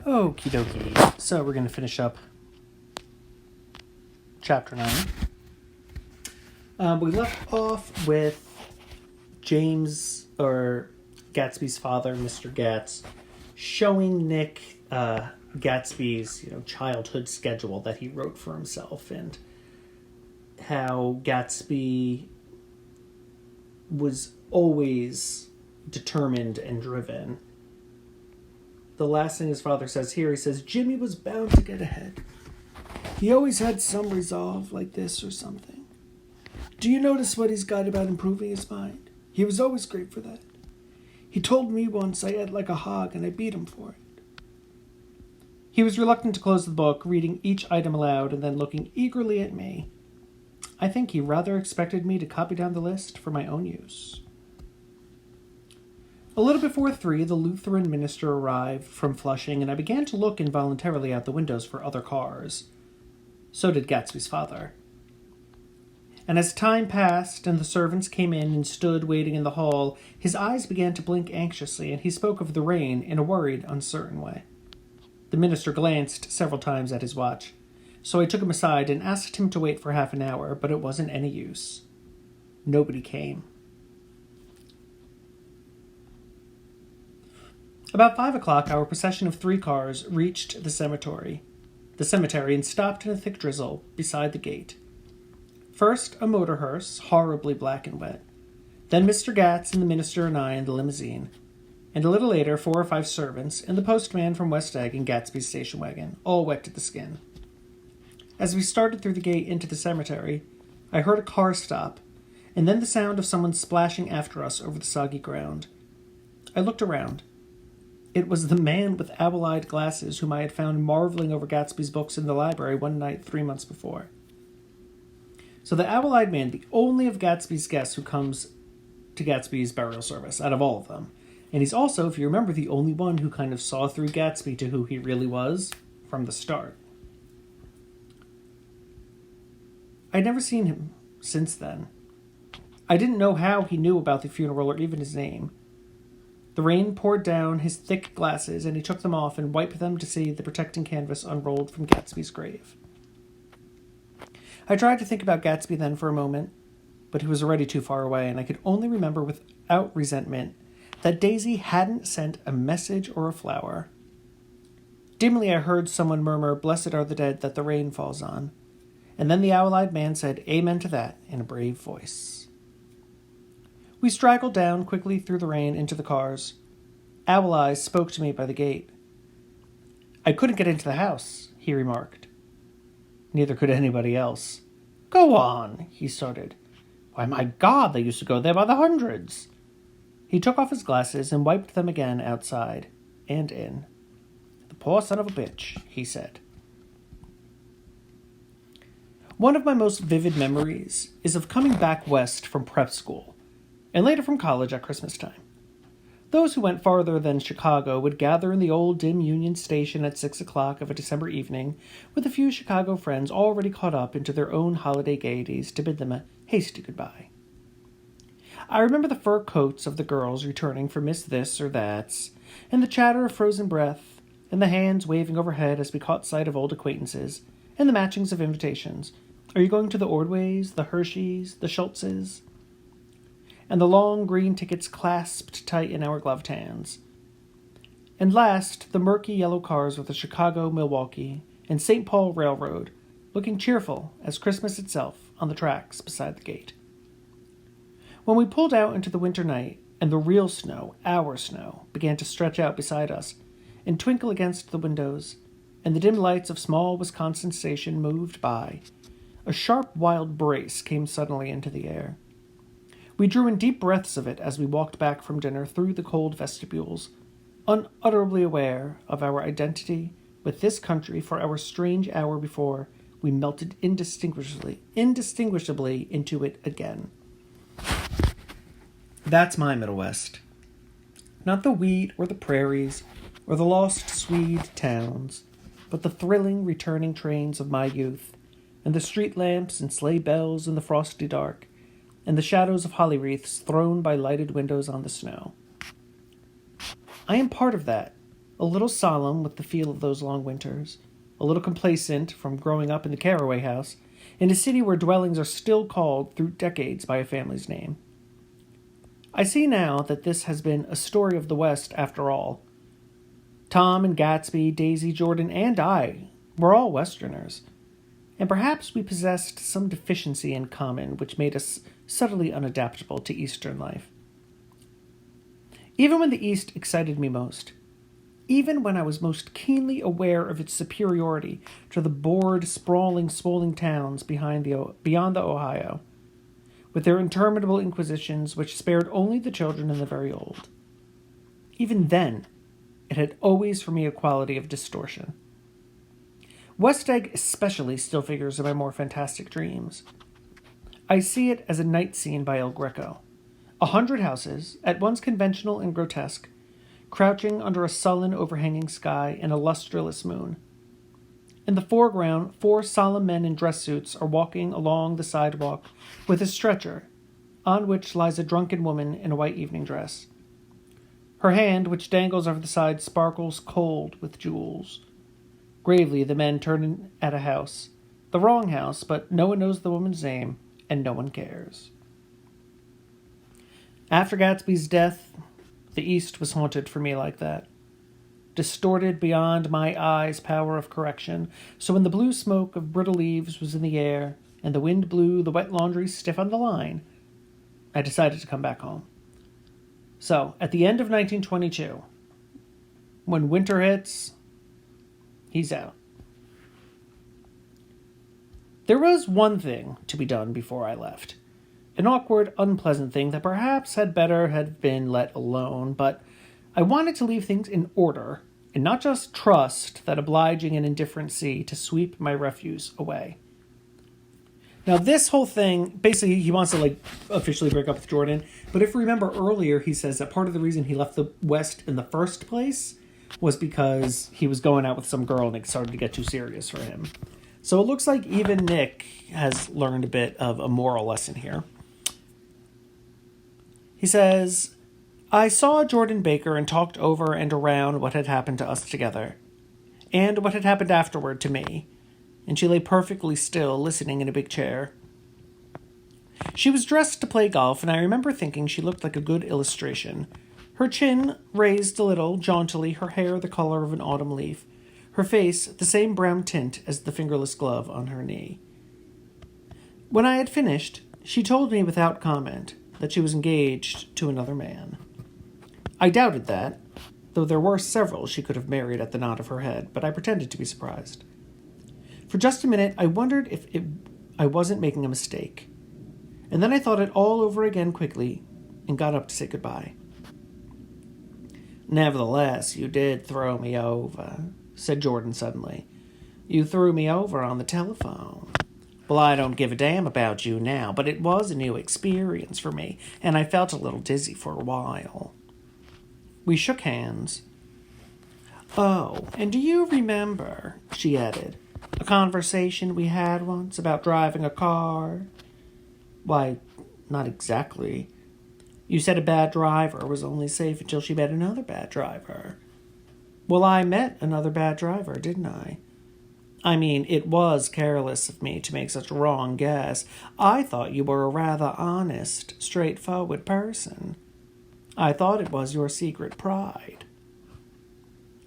Okie dokie. So we're going to finish up chapter 9. We left off with James, or Gatsby's father, Mr. Gatz, showing Nick Gatsby's childhood schedule that he wrote for himself, and how Gatsby was always determined and driven. The last thing his father says here, he says, Jimmy was bound to get ahead. He always had some resolve like this or something. Do you notice what he's got about improving his mind? He was always great for that. He told me once I ate like a hog and I beat him for it. He was reluctant to close the book, reading each item aloud and then looking eagerly at me. I think he rather expected me to copy down the list for my own use. A little before 3, the Lutheran minister arrived from Flushing, and I began to look involuntarily out the windows for other cars. So did Gatsby's father. And as time passed and the servants came in and stood waiting in the hall, his eyes began to blink anxiously, and he spoke of the rain in a worried, uncertain way. The minister glanced several times at his watch, so I took him aside and asked him to wait for half an hour, but it wasn't any use. Nobody came. About 5 o'clock, our procession of 3 cars reached the cemetery and stopped in a thick drizzle beside the gate. First, a motor hearse, horribly black and wet. Then Mr. Gatz and the minister and I in the limousine. And a little later, 4 or 5 servants and the postman from West Egg in Gatsby's station wagon, all wet to the skin. As we started through the gate into the cemetery, I heard a car stop, and then the sound of someone splashing after us over the soggy ground. I looked around. It was the man with owl-eyed glasses whom I had found marveling over Gatsby's books in the library one night 3 months before. So the owl-eyed man, the only of Gatsby's guests who comes to Gatsby's burial service, out of all of them. And he's also, if you remember, the only one who kind of saw through Gatsby to who he really was from the start. I'd never seen him since then. I didn't know how he knew about the funeral or even his name. The rain poured down his thick glasses, and he took them off and wiped them to see the protecting canvas unrolled from Gatsby's grave. I tried to think about Gatsby then for a moment, but he was already too far away, and I could only remember without resentment that Daisy hadn't sent a message or a flower. Dimly I heard someone murmur, "Blessed are the dead that the rain falls on," and then the owl-eyed man said, "Amen to that," in a brave voice. We straggled down quickly through the rain into the cars. Owl Eyes spoke to me by the gate. "I couldn't get into the house," he remarked. Neither could anybody else. "Go on," he started. "Why, my God, they used to go there by the hundreds." He took off his glasses and wiped them again outside and in. "The poor son of a bitch," he said. One of my most vivid memories is of coming back west from prep school, and later from college at Christmas time. Those who went farther than Chicago would gather in the old dim Union Station at 6 o'clock of a December evening with a few Chicago friends already caught up into their own holiday gaieties to bid them a hasty goodbye. I remember the fur coats of the girls returning for Miss This or That's, and the chatter of frozen breath, and the hands waving overhead as we caught sight of old acquaintances, and the matchings of invitations. Are you going to the Ordways, the Hersheys, the Schultzes? And the long green tickets clasped tight in our gloved hands. And last, the murky yellow cars with the Chicago, Milwaukee, and St. Paul Railroad, looking cheerful as Christmas itself on the tracks beside the gate. When we pulled out into the winter night, and the real snow, our snow, began to stretch out beside us and twinkle against the windows, and the dim lights of small Wisconsin station moved by, a sharp wild brace came suddenly into the air. We drew in deep breaths of it as we walked back from dinner through the cold vestibules, unutterably aware of our identity with this country for our strange hour before we melted indistinguishably into it again. That's my Middle West. Not the wheat or the prairies or the lost Swede towns, but the thrilling returning trains of my youth, and the street lamps and sleigh bells in the frosty dark, and the shadows of holly wreaths thrown by lighted windows on the snow. I am part of that, a little solemn with the feel of those long winters, a little complacent from growing up in the Caraway House, in a city where dwellings are still called through decades by a family's name. I see now that this has been a story of the West after all. Tom and Gatsby, Daisy, Jordan, and I were all Westerners, and perhaps we possessed some deficiency in common which made us subtly unadaptable to Eastern life. Even when the East excited me most, even when I was most keenly aware of its superiority to the bored, sprawling, swollen towns beyond the Ohio, with their interminable inquisitions which spared only the children and the very old, even then, it had always for me a quality of distortion. West Egg especially still figures in my more fantastic dreams. I see it as a night scene by El Greco. 100 houses, at once conventional and grotesque, crouching under a sullen overhanging sky and a lustreless moon. In the foreground, 4 solemn men in dress suits are walking along the sidewalk with a stretcher, on which lies a drunken woman in a white evening dress. Her hand, which dangles over the side, sparkles cold with jewels. Gravely, the men turn at a house. The wrong house, but no one knows the woman's name, and no one cares. After Gatsby's death, the East was haunted for me like that. Distorted beyond my eyes' power of correction, so when the blue smoke of brittle leaves was in the air, and the wind blew the wet laundry stiff on the line, I decided to come back home. So, at the end of 1922, when winter hits, he's out. There was one thing to be done before I left. An awkward, unpleasant thing that perhaps had better have been let alone, but I wanted to leave things in order and not just trust that obliging and indifferent sea to sweep my refuse away. Now, this whole thing, basically, he wants to, officially break up with Jordan, but if you remember earlier, he says that part of the reason he left the West in the first place was because he was going out with some girl and it started to get too serious for him. So it looks like even Nick has learned a bit of a moral lesson here. He says, I saw Jordan Baker and talked over and around what had happened to us together, and what had happened afterward to me, and she lay perfectly still, listening in a big chair. She was dressed to play golf, and I remember thinking she looked like a good illustration. Her chin raised a little, jauntily, her hair the color of an autumn leaf, her face the same brown tint as the fingerless glove on her knee. When I had finished, she told me without comment that she was engaged to another man. I doubted that, though there were several she could have married at the nod of her head, but I pretended to be surprised. For just a minute, I wondered if I wasn't making a mistake, and then I thought it all over again quickly and got up to say goodbye. Nevertheless, you did throw me over, said Jordan suddenly. You threw me over on the telephone. Well, I don't give a damn about you now, but it was a new experience for me, and I felt a little dizzy for a while. We shook hands. Oh, and do you remember, she added, a conversation we had once about driving a car? Why, not exactly. You said a bad driver was only safe until she met another bad driver. Well, I met another bad driver, didn't I? I mean, it was careless of me to make such a wrong guess. I thought you were a rather honest, straightforward person. I thought it was your secret pride.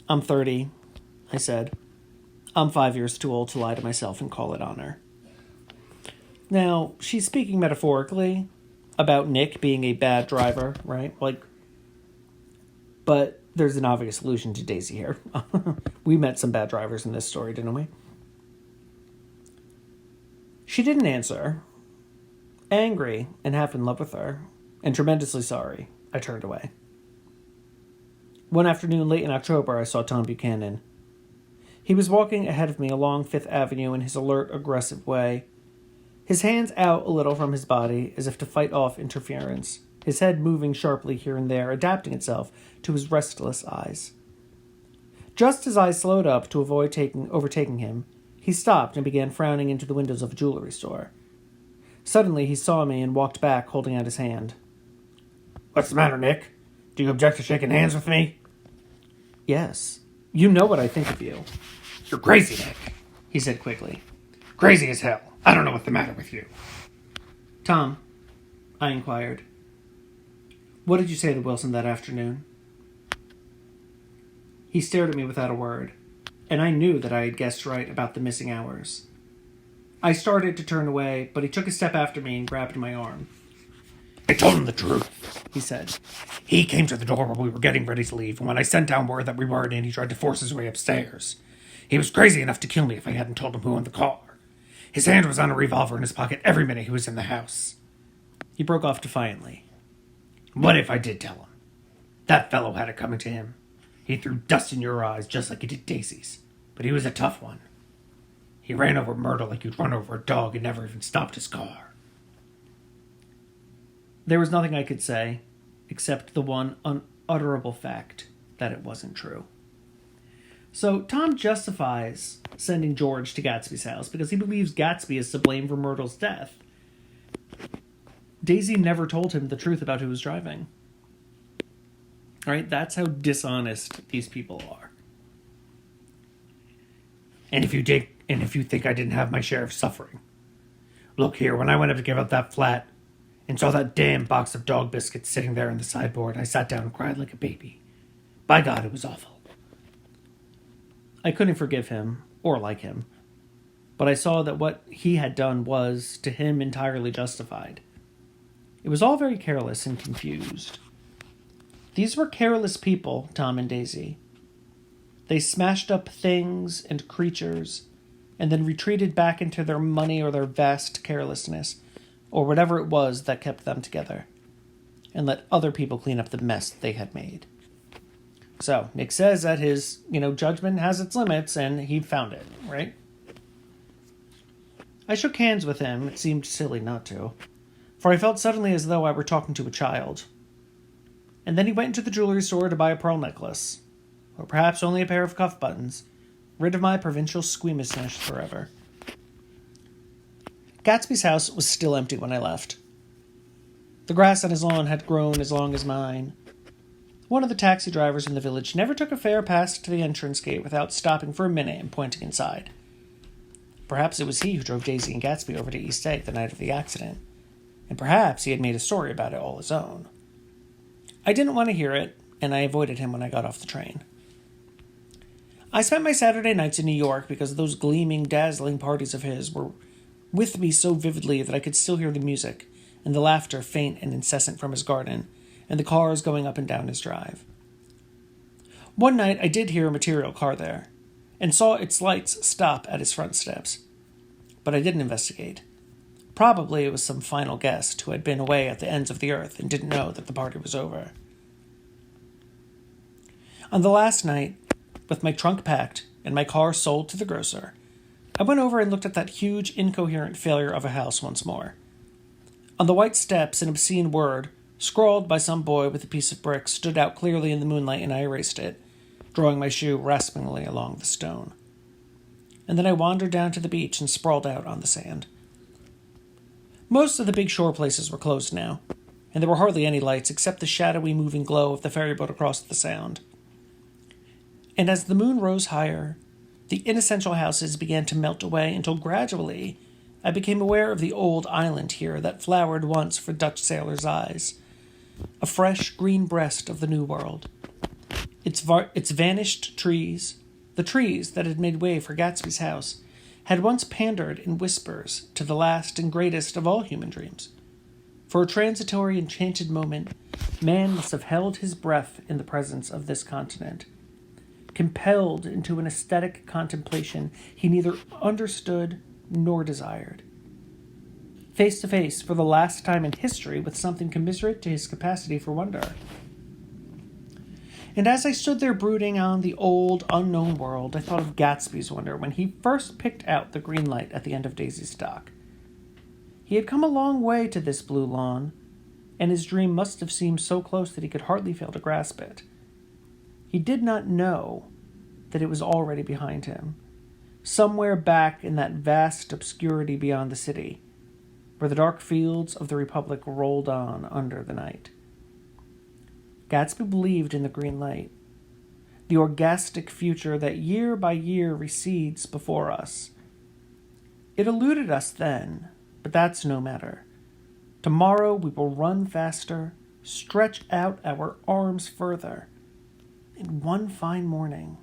I'm 30, I said. I'm 5 years too old to lie to myself and call it honor. Now, she's speaking metaphorically about Nick being a bad driver, right? But there's an obvious allusion to Daisy here. We met some bad drivers in this story, didn't we? She didn't answer. Angry and half in love with her, and tremendously sorry, I turned away. One afternoon late in October, I saw Tom Buchanan. He was walking ahead of me along Fifth Avenue in his alert, aggressive way, his hands out a little from his body as if to fight off interference, his head moving sharply here and there, adapting itself to his restless eyes. Just as I slowed up to avoid overtaking him, he stopped and began frowning into the windows of a jewelry store. Suddenly, he saw me and walked back, holding out his hand. What's the matter, Nick? Do you object to shaking hands with me? Yes. You know what I think of you. You're crazy, Nick, he said quickly. Crazy as hell. I don't know what's the matter with you. Tom, I inquired, what did you say to Wilson that afternoon? He stared at me without a word, and I knew that I had guessed right about the missing hours. I started to turn away, but he took a step after me and grabbed my arm. I told him the truth, he said. He came to the door while we were getting ready to leave, and when I sent down word that we weren't in, he tried to force his way upstairs. He was crazy enough to kill me if I hadn't told him who owned the car. His hand was on a revolver in his pocket every minute he was in the house. He broke off defiantly. What if I did tell him? That fellow had it coming to him. He threw dust in your eyes just like he did Daisy's, but he was a tough one. He ran over Myrtle like you'd run over a dog and never even stopped his car. There was nothing I could say, except the one unutterable fact that it wasn't true. So Tom justifies sending George to Gatsby's house because he believes Gatsby is to blame for Myrtle's death. Daisy never told him the truth about who was driving. Right? That's how dishonest these people are. And if you think I didn't have my share of suffering, look here, when I went up to give up that flat and saw that damn box of dog biscuits sitting there on the sideboard, I sat down and cried like a baby. By God, it was awful. I couldn't forgive him or like him, but I saw that what he had done was, to him, entirely justified. It was all very careless and confused. These were careless people, Tom and Daisy. They smashed up things and creatures, and then retreated back into their money or their vast carelessness, or whatever it was that kept them together, and let other people clean up the mess they had made. So, Nick says that his, judgment has its limits, and he found it, right? I shook hands with him. It seemed silly not to, for I felt suddenly as though I were talking to a child. And then he went into the jewelry store to buy a pearl necklace, or perhaps only a pair of cuff buttons, rid of my provincial squeamishness forever. Gatsby's house was still empty when I left. The grass on his lawn had grown as long as mine. One of the taxi drivers in the village never took a fare past the entrance gate without stopping for a minute and pointing inside. Perhaps it was he who drove Daisy and Gatsby over to East Egg the night of the accident, and perhaps he had made a story about it all his own. I didn't want to hear it, and I avoided him when I got off the train. I spent my Saturday nights in New York because those gleaming, dazzling parties of his were with me so vividly that I could still hear the music and the laughter faint and incessant from his garden, and the cars going up and down his drive. One night I did hear a material car there, and saw its lights stop at his front steps. But I didn't investigate. Probably it was some final guest who had been away at the ends of the earth and didn't know that the party was over. On the last night, with my trunk packed and my car sold to the grocer, I went over and looked at that huge, incoherent failure of a house once more. On the white steps, an obscene word, scrawled by some boy with a piece of brick, stood out clearly in the moonlight, and I erased it, drawing my shoe raspingly along the stone. And then I wandered down to the beach and sprawled out on the sand. Most of the big shore places were closed now, and there were hardly any lights except the shadowy moving glow of the ferryboat across the sound. And as the moon rose higher, the inessential houses began to melt away until gradually I became aware of the old island here that flowered once for Dutch sailors' eyes, a fresh green breast of the New World. Its vanished trees, the trees that had made way for Gatsby's house, had once pandered in whispers to the last and greatest of all human dreams. For a transitory, enchanted moment, man must have held his breath in the presence of this continent, compelled into an aesthetic contemplation he neither understood nor desired. Face to face, for the last time in history, with something commiserate to his capacity for wonder. And as I stood there brooding on the old, unknown world, I thought of Gatsby's wonder when he first picked out the green light at the end of Daisy's dock. He had come a long way to this blue lawn, and his dream must have seemed so close that he could hardly fail to grasp it. He did not know that it was already behind him, somewhere back in that vast obscurity beyond the city, where the dark fields of the Republic rolled on under the night. Gatsby believed in the green light. the orgastic future that year by year recedes before us. It eluded us then, but that's no matter. Tomorrow we will run faster, stretch out our arms further, in one fine morning.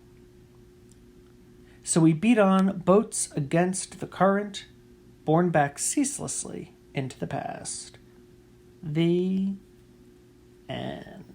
So we beat on, boats against the current, borne back ceaselessly into the past. The end.